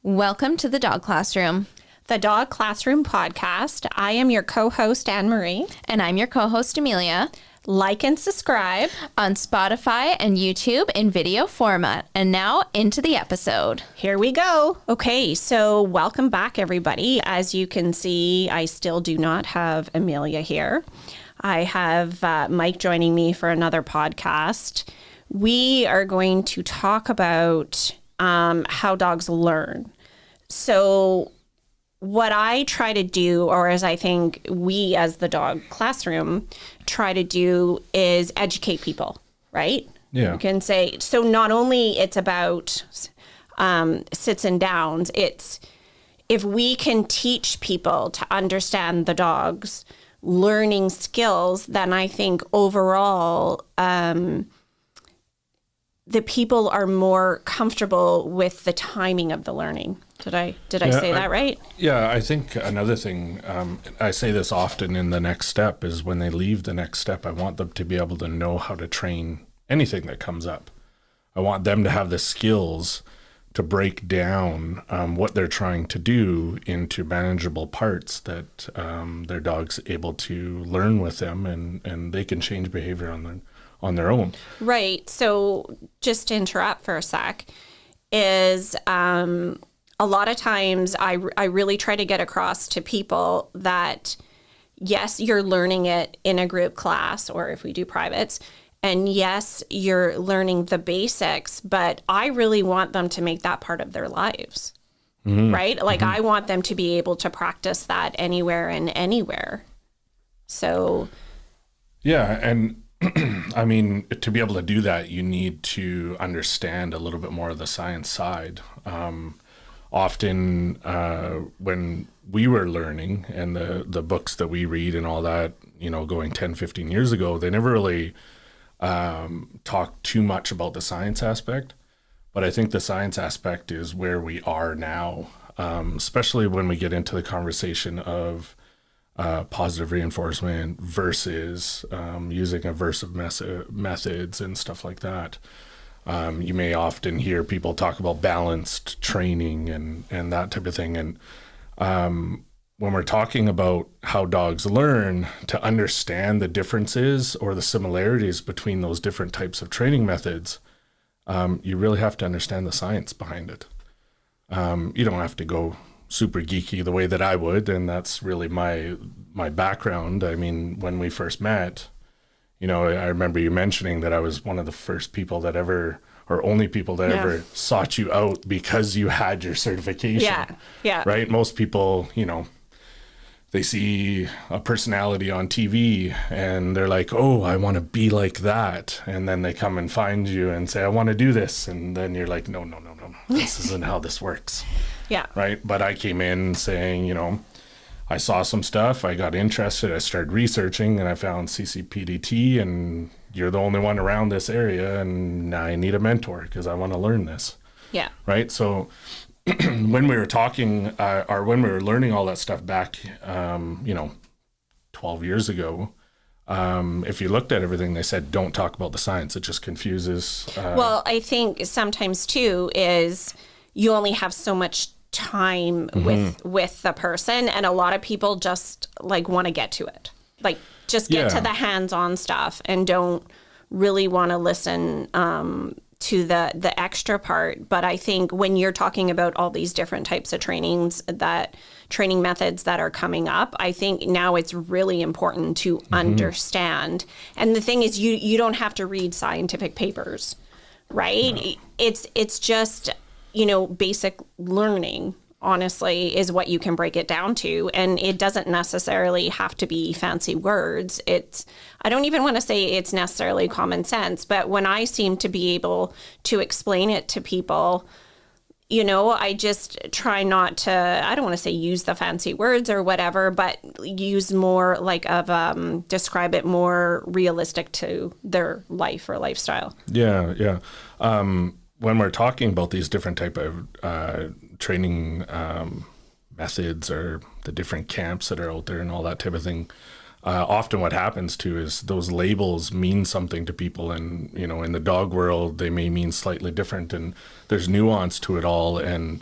Welcome to the Dog Classroom. The Dog Classroom podcast. I am your co-host, Anne-Marie. And I'm your co-host, Amelia. Like and subscribe on Spotify and YouTube in video format. And now into the episode. Here we go. Okay, so welcome back, everybody. As you can see, I still do not have Amelia here. I have Mike joining me for another podcast. We are going to talk about how dogs learn. So what I try to do, or as I think we as the Dog Classroom try to do, is educate people, right? Yeah. You can say, so not only it's about sits and downs, it's if we can teach people to understand the dog's learning skills, then I think overall the people are more comfortable with the timing of the learning. Did I say that right? Yeah, I think another thing, I say this often in the next step, is when they leave the next step, I want them to be able to know how to train anything that comes up. I want them to have the skills to break down what they're trying to do into manageable parts that their dog's able to learn with them, and they can change behavior on their own. Right. So just to interrupt for a sec, is a lot of times I really try to get across to people that, yes, you're learning it in a group class, or if we do privates, and yes, you're learning the basics, but I really want them to make that part of their lives, right? Like I want them to be able to practice that anywhere and anywhere. So. Yeah. And I mean, to be able to do that, you need to understand a little bit more of the science side. Often when we were learning, and the books that we read and all that, going 10, 15 years ago, they never really talked too much about the science aspect. But I think the science aspect is where we are now, especially when we get into the conversation of positive reinforcement versus using aversive methods and stuff like that. You may often hear people talk about balanced training and that type of thing. And when we're talking about how dogs learn, to understand the differences or the similarities between those different types of training methods, you really have to understand the science behind it. You don't have to go super geeky the way that I would, and that's really my background. I mean, when we first met, I remember you mentioning that I was one of the first people that ever, or only people that ever sought you out because you had your certification. Yeah. Right? Most people, they see a personality on TV and they're like, oh, I want to be like that. And then they come and find you and say, I want to do this. And then you're like, no. This isn't how this works. Yeah. Right? But I came in saying, I saw some stuff, I got interested, I started researching, and I found CCPDT, and you're the only one around this area, and I need a mentor because I want to learn this. Yeah. Right? So when we were talking, or when we were learning all that stuff back, 12 years ago, if you looked at everything, they said, don't talk about the science. It just confuses. Well, I think sometimes, too, is you only have so much time with the person, and a lot of people just want to get to it, just get to the hands-on stuff and don't really want to listen to the extra part. But I think when you're talking about all these different types of training methods that are coming up, I think now it's really important to understand. And the thing is, you don't have to read scientific papers, right? No. It's just basic learning, honestly, is what you can break it down to. And it doesn't necessarily have to be fancy words. I don't even want to say it's necessarily common sense, but when I seem to be able to explain it to people, I just try not to, I don't want to say use the fancy words or whatever, but use more describe it more realistic to their life or lifestyle. Yeah. When we're talking about these different type of training methods, or the different camps that are out there and all that type of thing, often what happens too is those labels mean something to people, and in the dog world they may mean slightly different, and there's nuance to it all. And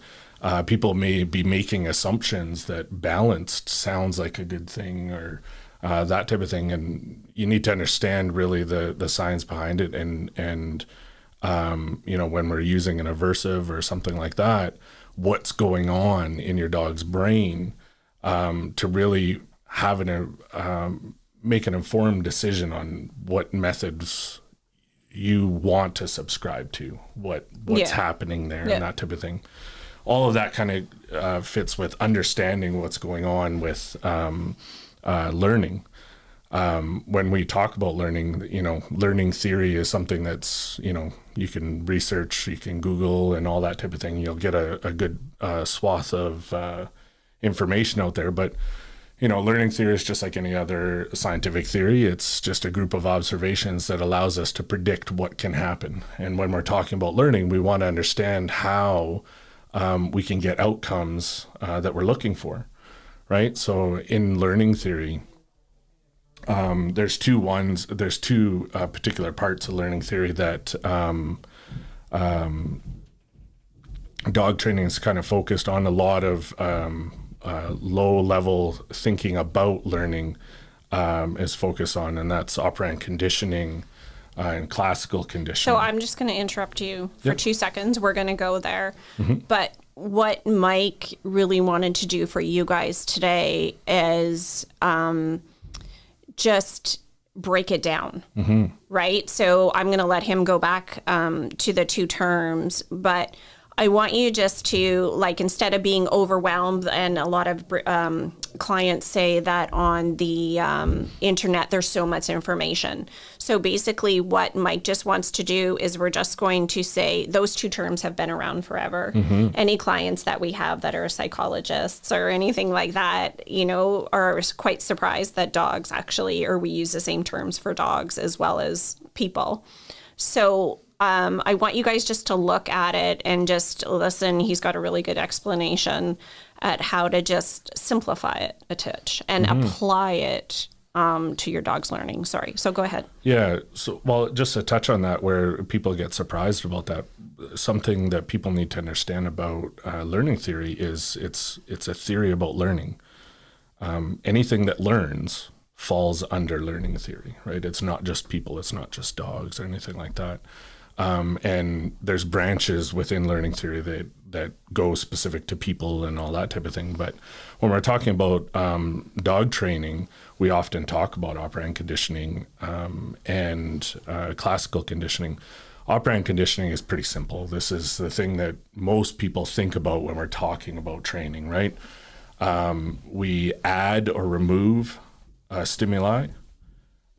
People may be making assumptions that balanced sounds like a good thing, or that type of thing. And you need to understand really the science behind it. And when we're using an aversive or something like that, what's going on in your dog's brain, to really have make an informed decision on what methods you want to subscribe to, what's happening there, and that type of thing. All of that kind of fits with understanding what's going on with learning. When we talk about learning, learning theory is something that's, you can research, you can Google and all that type of thing. You'll get a good swath of information out there. But, learning theory is just like any other scientific theory. It's just a group of observations that allows us to predict what can happen. And when we're talking about learning, we want to understand how we can get outcomes that we're looking for, right? So in learning theory, there's two particular parts of learning theory that dog training is kind of focused on. A lot of low-level thinking about learning is focused on, and that's operant conditioning and classical conditioning. So I'm just going to interrupt you for 2 seconds. We're going to go there. But what Mike really wanted to do for you guys today is just break it down, right? So I'm going to let him go back to the two terms, but I want you just to, instead of being overwhelmed, and a lot of clients say that on the internet there's so much information. So basically what Mike just wants to do is we're just going to say those two terms have been around forever. Any clients that we have that are psychologists or anything like that, are quite surprised that dogs actually, or we use the same terms for dogs as well as people. So I want you guys just to look at it and just listen. He's got a really good explanation at how to just simplify it a touch and apply it to your dog's learning. Sorry. So go ahead. Yeah. So, just to touch on that, where people get surprised about that, something that people need to understand about learning theory is it's a theory about learning. Anything that learns falls under learning theory, right? It's not just people. It's not just dogs or anything like that. And there's branches within learning theory that go specific to people and all that type of thing. But when we're talking about dog training, we often talk about operant conditioning and classical conditioning. Operant conditioning is pretty simple. This is the thing that most people think about when we're talking about training, right? We add or remove stimuli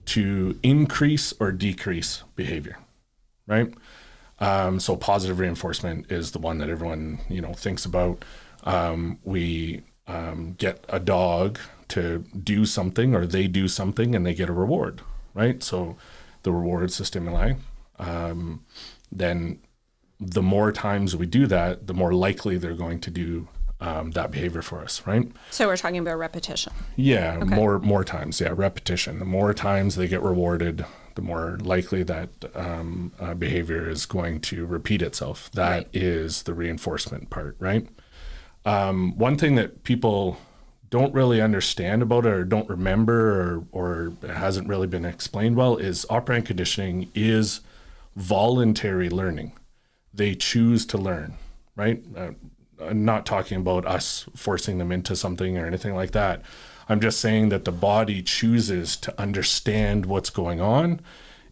to increase or decrease behavior. Right. So positive reinforcement is the one that everyone, thinks about. We get a dog to do something, or they do something and they get a reward. Right. So the reward's the stimuli. Then the more times we do that, the more likely they're going to do that behavior for us. Right. So we're talking about repetition. Yeah. Okay. More times. Yeah. Repetition. The more times they get rewarded, the more likely that behavior is going to repeat itself. That is the reinforcement part, right? One thing that people don't really understand about it, or don't remember, or it hasn't really been explained well, is operant conditioning is voluntary learning. They choose to learn, right? I'm not talking about us forcing them into something or anything like that. I'm just saying that the body chooses to understand what's going on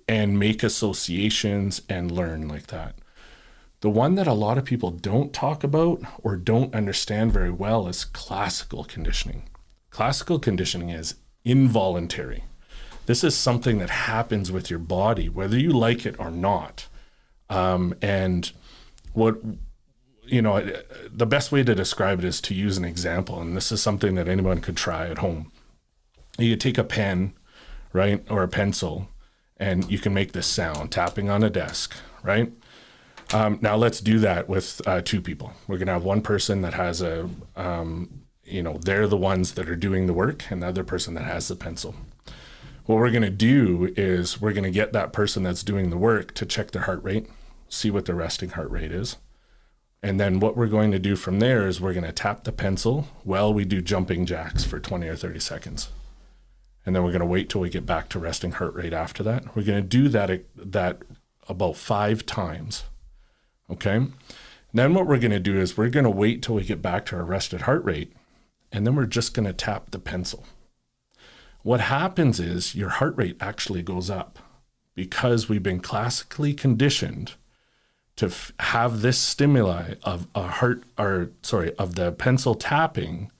and make associations and learn like that. The one that a lot of people don't talk about or don't understand very well is classical conditioning. Classical conditioning is involuntary. This is something that happens with your body, whether you like it or not. And the best way to describe it is to use an example, and this is something that anyone could try at home. You could take a pen, right, or a pencil, and you can make this sound, tapping on a desk, right? Now let's do that with two people. We're going to have one person that has they're the ones that are doing the work, and the other person that has the pencil. What we're going to do is we're going to get that person that's doing the work to check their heart rate, see what their resting heart rate is. And then what we're going to do from there is we're going to tap the pencil while we do jumping jacks for 20 or 30 seconds. And then we're going to wait till we get back to resting heart rate after that. We're going to do that about 5 times. Okay. And then what we're going to do is we're going to wait till we get back to our rested heart rate. And then we're just going to tap the pencil. What happens is your heart rate actually goes up because we've been classically conditioned to have this stimuli of of the pencil tapping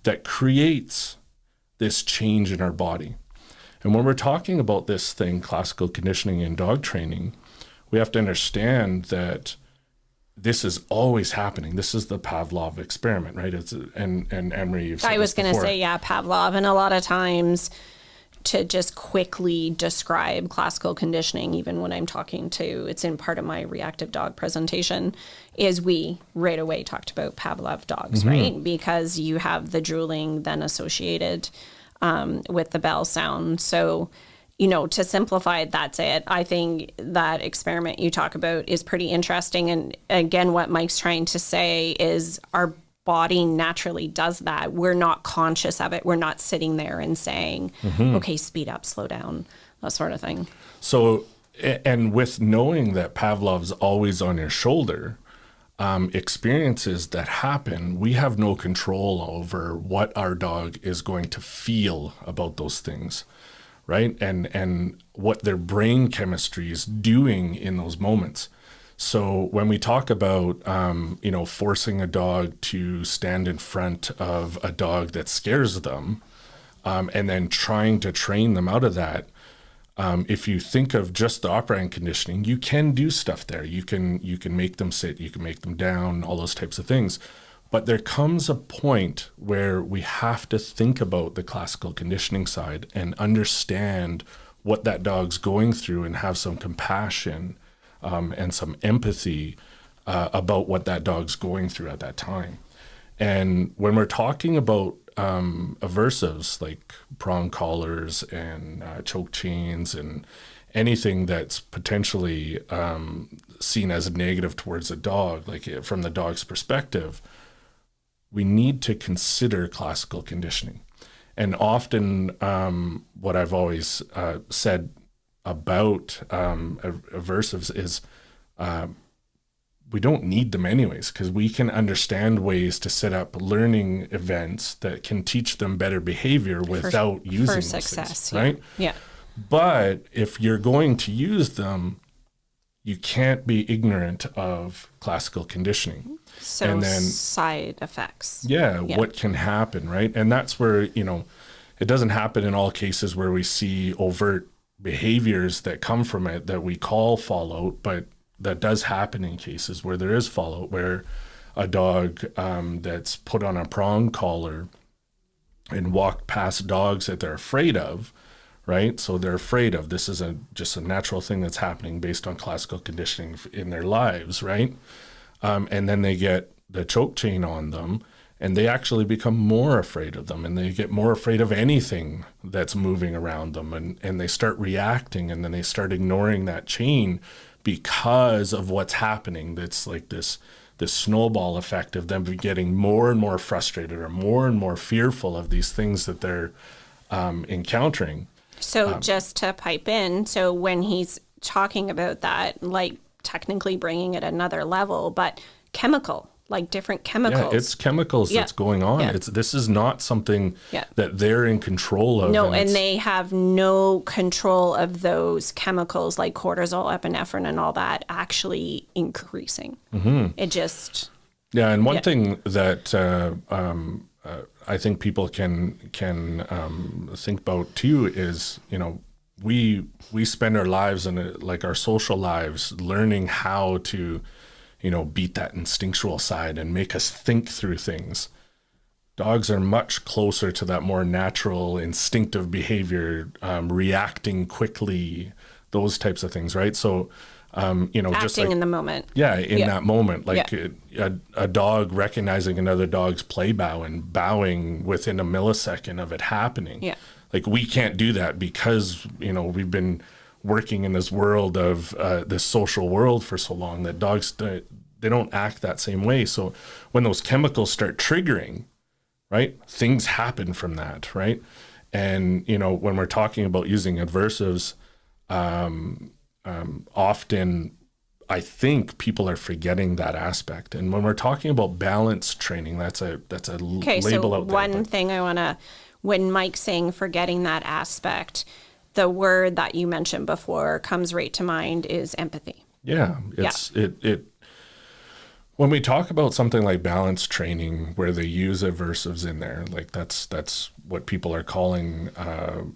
that creates this change in our body. And when we're talking about this thing, classical conditioning and dog training, we have to understand that this is always happening. This is the Pavlov experiment, right? And Emery, you've said I was going to say, Pavlov. And a lot of times, to just quickly describe classical conditioning, even when I'm talking to, it's in part of my reactive dog presentation, is we right away talked about Pavlov dogs, right? Because you have the drooling then associated with the bell sound. So, to simplify it, that's it. I think that experiment you talk about is pretty interesting. And again, what Mike's trying to say is our body naturally does that. We're not conscious of it. We're not sitting there and saying, okay, speed up, slow down, that sort of thing. So, and with knowing that Pavlov's always on your shoulder, experiences that happen, we have no control over what our dog is going to feel about those things, right? And what their brain chemistry is doing in those moments. So when we talk about, forcing a dog to stand in front of a dog that scares them, and then trying to train them out of that, if you think of just the operant conditioning, you can do stuff there. You can make them sit, you can make them down, all those types of things. But there comes a point where we have to think about the classical conditioning side and understand what that dog's going through and have some compassion and some empathy about what that dog's going through at that time. And when we're talking about aversives like prong collars and choke chains and anything that's potentially seen as negative towards a dog, like from the dog's perspective, we need to consider classical conditioning. And often what I've always said about aversives is we don't need them anyways, because we can understand ways to set up learning events that can teach them better behavior without using those success, things, right? Yeah. But if you're going to use them, you can't be ignorant of classical conditioning. So and then side effects. Yeah, what can happen, right? And that's where, it doesn't happen in all cases where we see overt behaviors that come from it that we call fallout, but that does happen in cases where there is fallout, where a dog that's put on a prong collar and walked past dogs that they're afraid of, right? So they're afraid of, this is just a natural thing that's happening based on classical conditioning in their lives, right? And then they get the choke chain on them and they actually become more afraid of them, and they get more afraid of anything that's moving around them, and they start reacting, and then they start ignoring that chain because of what's happening. That's like this snowball effect of them getting more and more frustrated or more and more fearful of these things that they're encountering. So just to pipe in, so when he's talking about that, like technically bringing it another level, but chemical, like different chemicals. Yeah, it's chemicals that's going on. Yeah. This is not something that they're in control of. No, and they have no control of those chemicals like cortisol, epinephrine, and all that actually increasing. It just... Yeah, and one thing that I think people can think about too is, we spend our lives and like our social lives learning how to beat that instinctual side and make us think through things. Dogs are much closer to that more natural, instinctive behavior, reacting quickly, those types of things, right? So, acting just like, in the moment. Yeah, in that moment, like a dog recognizing another dog's play bow and bowing within a millisecond of it happening. Yeah. Like we can't do that because, we've been working in this world of this social world for so long that dogs, they don't act that same way. So when those chemicals start triggering, right, things happen from that, right? And, you know, when we're talking about using aversives, often I think people are forgetting that aspect. And when we're talking about balance training, that's a label out there. One thing I want to, when Mike's saying forgetting that aspect, the word that you mentioned before comes right to mind is empathy. Yeah, when we talk about something like balance training, where they use aversives in there, like that's what people are calling.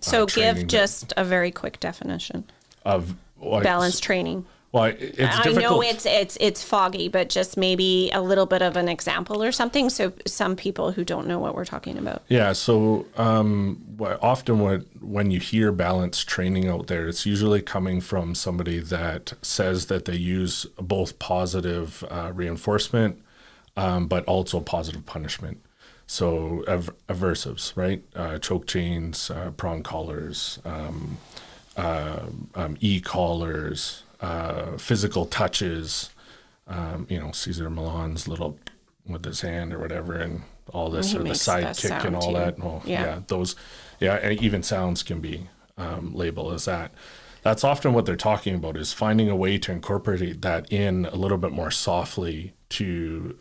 So give just a very quick definition of balance training. Well, it's difficult. I know it's foggy, but just maybe a little bit of an example or something, so some people who don't know what we're talking about. Yeah. So often when you hear balance training out there, it's usually coming from somebody that says that they use both positive reinforcement, but also positive punishment. So aversives, right? Choke chains, prong collars, e-collars. Physical touches, Cesar Millan's little with his hand or whatever, and all this, or the side kick and all that. Well, and even sounds can be labeled as that. That's often what they're talking about, is finding a way to incorporate that in a little bit more softly to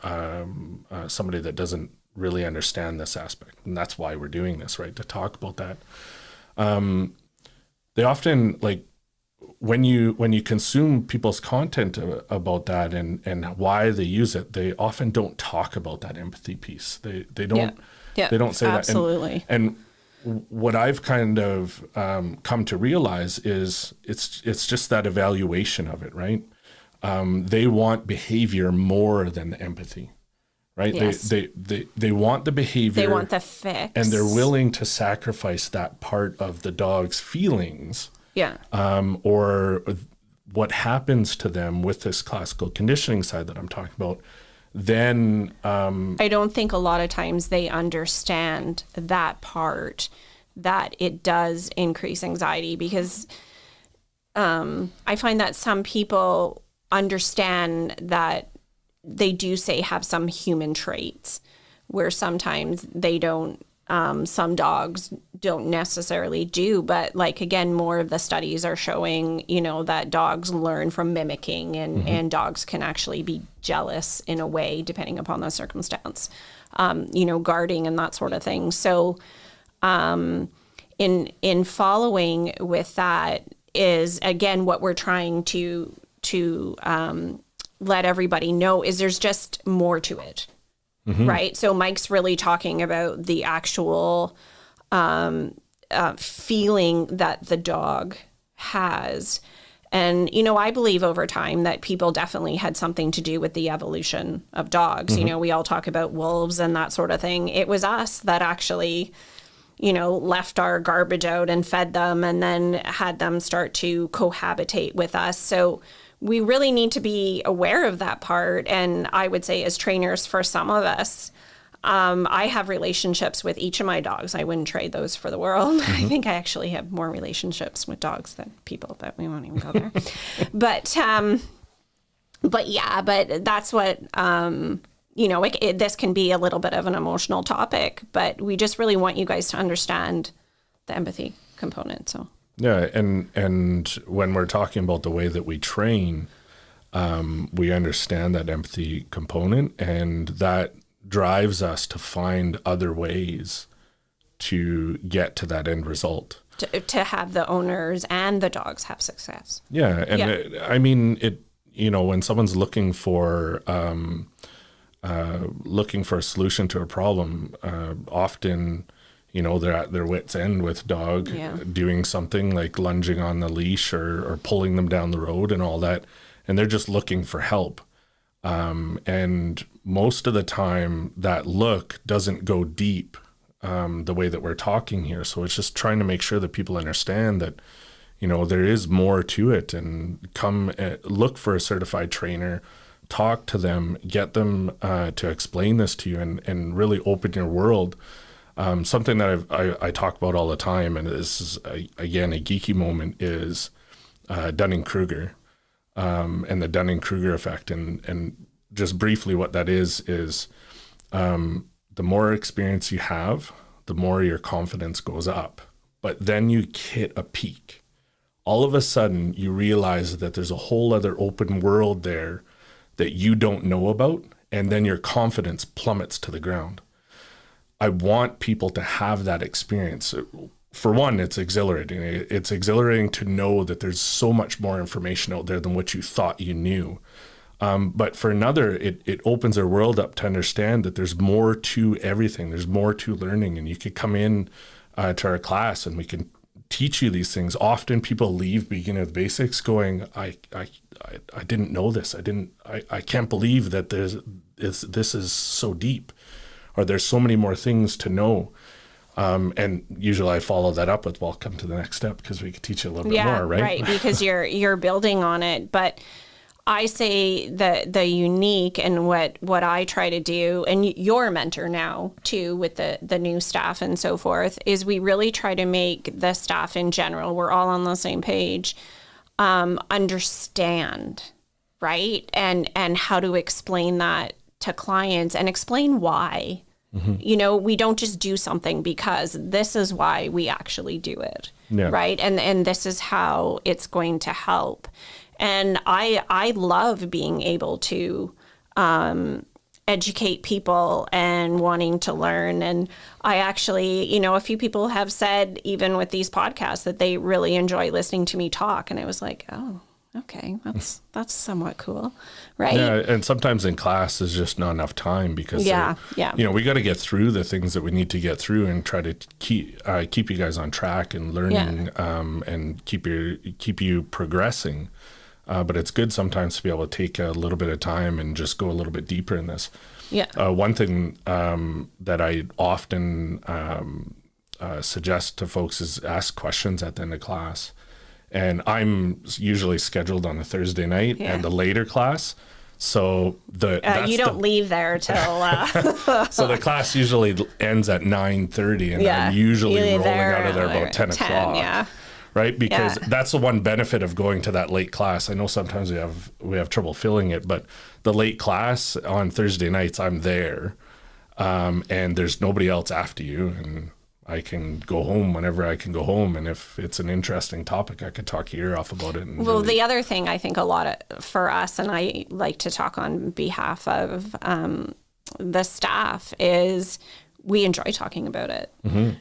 somebody that doesn't really understand this aspect. And that's why we're doing this, right? To talk about that. They often, like, when you consume people's content about that and why they use it, they often don't talk about that empathy piece. They don't they don't say absolutely. that. And what I've kind of come to realize is it's just that evaluation of it, right? They want behavior more than the empathy, right? Yes. They want the behavior. They want the fix, and they're willing to sacrifice that part of the dog's feelings. Yeah. Or what happens to them with this classical conditioning side that I'm talking about, then... I don't think a lot of times they understand that part, that it does increase anxiety, because I find that some people understand that they do have some human traits where sometimes they don't. Some dogs don't necessarily do, but like, again, more of the studies are showing, that dogs learn from mimicking, and dogs can actually be jealous in a way, depending upon the circumstance, guarding and that sort of thing. So in following with that is, again, what we're trying to let everybody know is there's just more to it. Mm-hmm. Right. So Mike's really talking about the actual feeling that the dog has. And, I believe over time that people definitely had something to do with the evolution of dogs. Mm-hmm. We all talk about wolves and that sort of thing. It was us that actually, left our garbage out and fed them and then had them start to cohabitate with us. So we really need to be aware of that part. And I would say, as trainers, for some of us, I have relationships with each of my dogs. I wouldn't trade those for the world. Mm-hmm. I think I actually have more relationships with dogs than people, but we won't even go there. but that's what, this can be a little bit of an emotional topic, but we just really want you guys to understand the empathy component. So. Yeah, and when we're talking about the way that we train, we understand that empathy component, and that drives us to find other ways to get to that end result. To have the owners and the dogs have success. Yeah, and when someone's looking for a solution to a problem, often... they're at their wits' end with dog doing something like lunging on the leash or pulling them down the road and all that. And they're just looking for help. And most of the time that look doesn't go deep the way that we're talking here. So it's just trying to make sure that people understand that, there is more to it, and come look for a certified trainer, talk to them, get them to explain this to you, and really open your world. Something that I talk about all the time, and this is, again, a geeky moment, is Dunning-Kruger and the Dunning-Kruger effect. And just briefly what that is the more experience you have, the more your confidence goes up. But then you hit a peak. All of a sudden, you realize that there's a whole other open world there that you don't know about, and then your confidence plummets to the ground. I want people to have that experience. For one, it's exhilarating. It's exhilarating to know that there's so much more information out there than what you thought you knew. But for another, it opens their world up to understand that there's more to everything. There's more to learning, and you could come in to our class and we can teach you these things. Often people leave beginning with basics going, I didn't know this. I can't believe that this is so deep, or there's so many more things to know. And usually I follow that up with, well, come to the next step because we could teach you a little bit more, right? Right, because you're building on it. But I say that the unique and what I try to do, and you're a mentor now too with the new staff and so forth, is we really try to make the staff in general, we're all on the same page, understand, right? And how to explain that to clients and explain why. Mm-hmm. You know, we don't just do something because this is why we actually do it, right? And this is how it's going to help. And I love being able to educate people and wanting to learn. And I actually, you know, a few people have said, even with these podcasts, that they really enjoy listening to me talk. And I was like, oh, okay, that's somewhat cool, right? Yeah, and sometimes in class there's just not enough time because you know, we got to get through the things that we need to get through and try to keep you guys on track and learning, and keep you progressing. But it's good sometimes to be able to take a little bit of time and just go a little bit deeper in this. Yeah. One thing that I often suggest to folks is ask questions at the end of class. And I'm usually scheduled on a Thursday night and the later class. So you don't leave there till so the class usually ends at 9:30, and I'm usually rolling out of there about 10 o'clock. Yeah. Right, because that's the one benefit of going to that late class. I know sometimes we have trouble filling it, but the late class on Thursday nights, I'm there, and there's nobody else after you, and I can go home whenever I can go home. And if it's an interesting topic, I could talk your ear off about it. Well, the other thing I think a lot for us, and I like to talk on behalf of the staff, is we enjoy talking about it,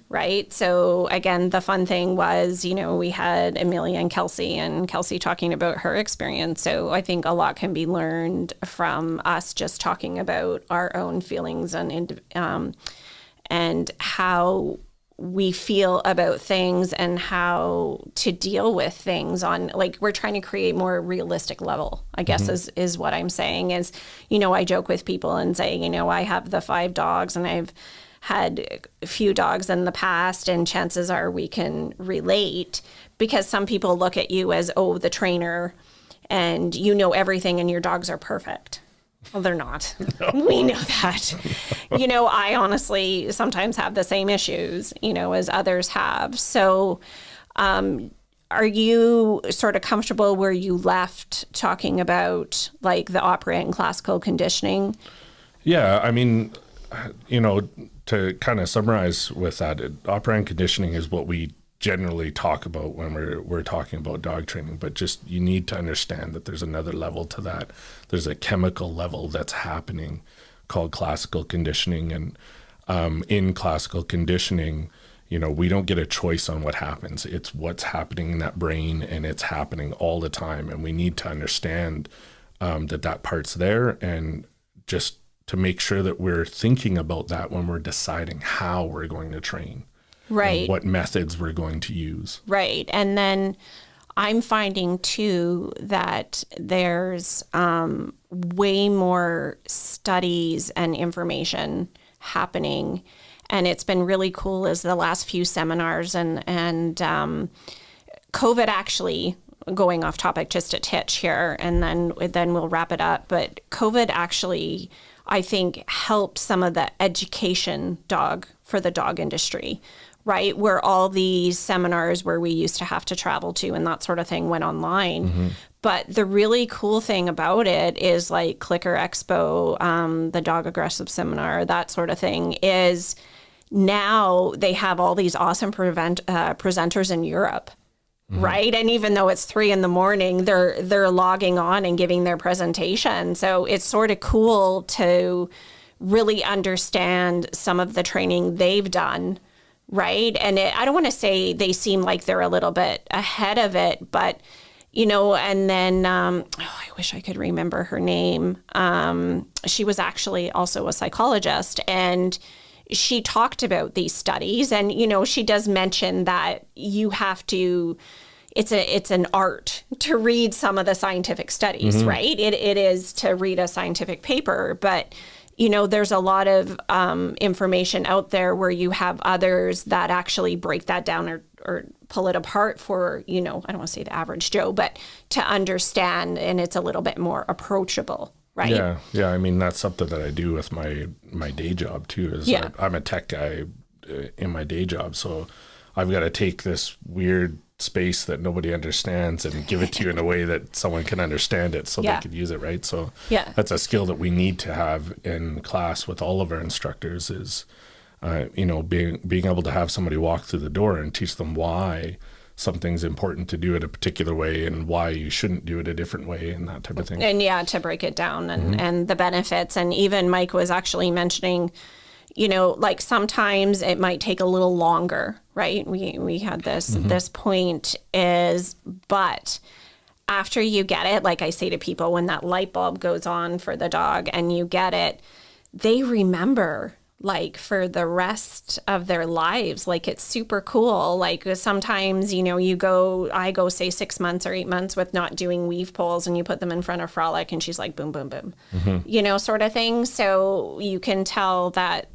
right? So again, the fun thing was, you know, we had Amelia and Kelsey talking about her experience. So I think a lot can be learned from us just talking about our own feelings and how we feel about things and how to deal with things on, like, we're trying to create more realistic level, I guess is what I'm saying is, you know, I joke with people and say, you know, I have the 5 dogs and I've had a few dogs in the past, and chances are we can relate, because some people look at you as, oh, the trainer, and you know everything and your dogs are perfect. Well, they're not. No. We know that. You know, I honestly sometimes have the same issues, you know, as others have. So are you sort of comfortable where you left talking about like the operant and classical conditioning? Yeah, I mean, you know, to kind of summarize with that, operant conditioning is what we generally talk about when we're talking about dog training, but just you need to understand that there's another level to that. There's a chemical level that's happening called classical conditioning, and in classical conditioning, you know, we don't get a choice on what happens. It's what's happening in that brain, and it's happening all the time, and we need to understand that part's there, and just to make sure that we're thinking about that when we're deciding how we're going to train. Right. What methods we're going to use. Right. And then I'm finding too that there's way more studies and information happening. And it's been really cool as the last few seminars and COVID actually, going off topic just a titch here, and then we'll wrap it up. But COVID actually, I think, helped some of the education for the dog industry, right? Where all these seminars where we used to have to travel to and that sort of thing went online. But the really cool thing about it is like Clicker Expo, the Dog Aggressive Seminar, that sort of thing, is now they have all these awesome presenters in Europe. Right. And even though it's 3 a.m, they're logging on and giving their presentation. So it's sort of cool to really understand some of the training they've done. Right. And I don't want to say they seem like they're a little bit ahead of it, but, and then I wish I could remember her name. She was actually also a psychologist, and she talked about these studies, and, she does mention that you have to, it's an art to read some of the scientific studies, right? It is to read a scientific paper, but, there's a lot of information out there where you have others that actually break that down or pull it apart for, I don't want to say the average Joe, but to understand, and it's a little bit more approachable. Right. Yeah. I mean, that's something that I do with my day job too. Is I'm a tech guy in my day job, so I've got to take this weird space that nobody understands and give it to you in a way that someone can understand it, so they can use it. Right. So that's a skill that we need to have in class with all of our instructors. Is being able to have somebody walk through the door and teach them why something's important to do it a particular way and why you shouldn't do it a different way and that type of thing. And to break it down and the benefits. And even Mike was actually mentioning, like sometimes it might take a little longer, right? We had this point but after you get it, like I say to people, when that light bulb goes on for the dog and you get it, they remember like for the rest of their lives. Like it's super cool. Like sometimes, I go say 6 months or 8 months with not doing weave pulls, and you put them in front of Frolic and she's like, boom, boom, boom, sort of thing. So you can tell that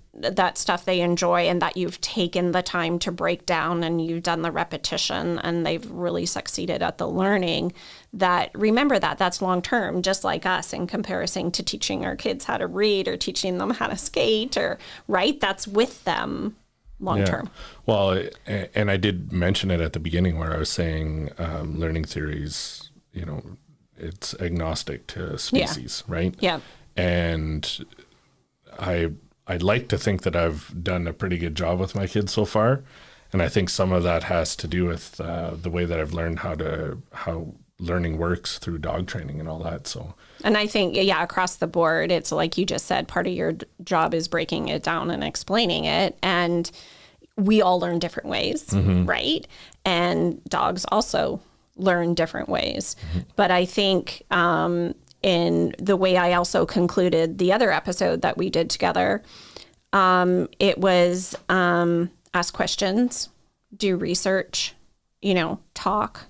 stuff they enjoy, and that you've taken the time to break down and you've done the repetition, and they've really succeeded at the learning. That remember that's long term, just like us in comparison to teaching our kids how to read or teaching them how to skate, or right, that's with them long term. Well, and I did mention it at the beginning where I was saying learning theories, it's agnostic to species, right? Yeah. And I'd like to think that I've done a pretty good job with my kids so far. And I think some of that has to do with the way that I've learned how learning works through dog training and all that. So, and I think, across the board, it's like you just said, part of your job is breaking it down and explaining it. And we all learn different ways, right? And dogs also learn different ways. But I think in the way I also concluded the other episode that we did together, it was ask questions, do research, talk.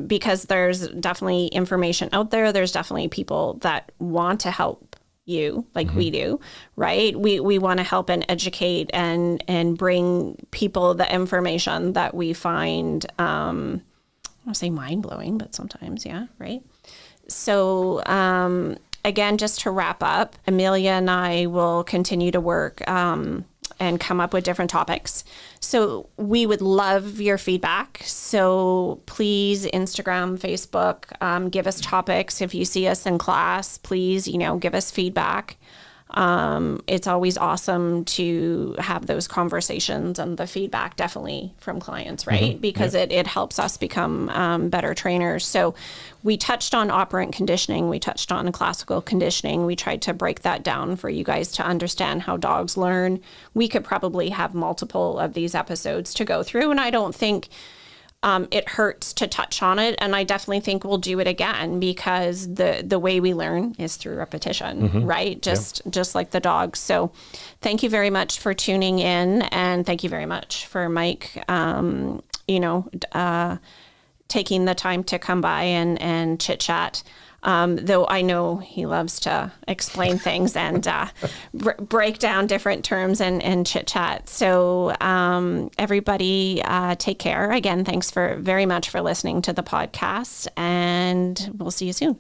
Because there's definitely information out there. There's definitely people that want to help you like we do, right? We want to help and educate and bring people the information that we find, I don't want to say mind-blowing, but sometimes, right? So, again, just to wrap up, Amelia and I will continue to work and come up with different topics. So we would love your feedback. So please, Instagram, Facebook, give us topics. If you see us in class, please, give us feedback. It's always awesome to have those conversations and the feedback definitely from clients, right? Because it helps us become better trainers. So we touched on operant conditioning. We touched on classical conditioning. We tried to break that down for you guys to understand how dogs learn. We could probably have multiple of these episodes to go through, and I don't think it hurts to touch on it. And I definitely think we'll do it again, because the way we learn is through repetition, right? Just like the dogs. So thank you very much for tuning in. And thank you very much for Mike, taking the time to come by and chit chat. Though I know he loves to explain things and break down different terms and chit chat. So everybody take care. Again, thanks very much for listening to the podcast, and we'll see you soon.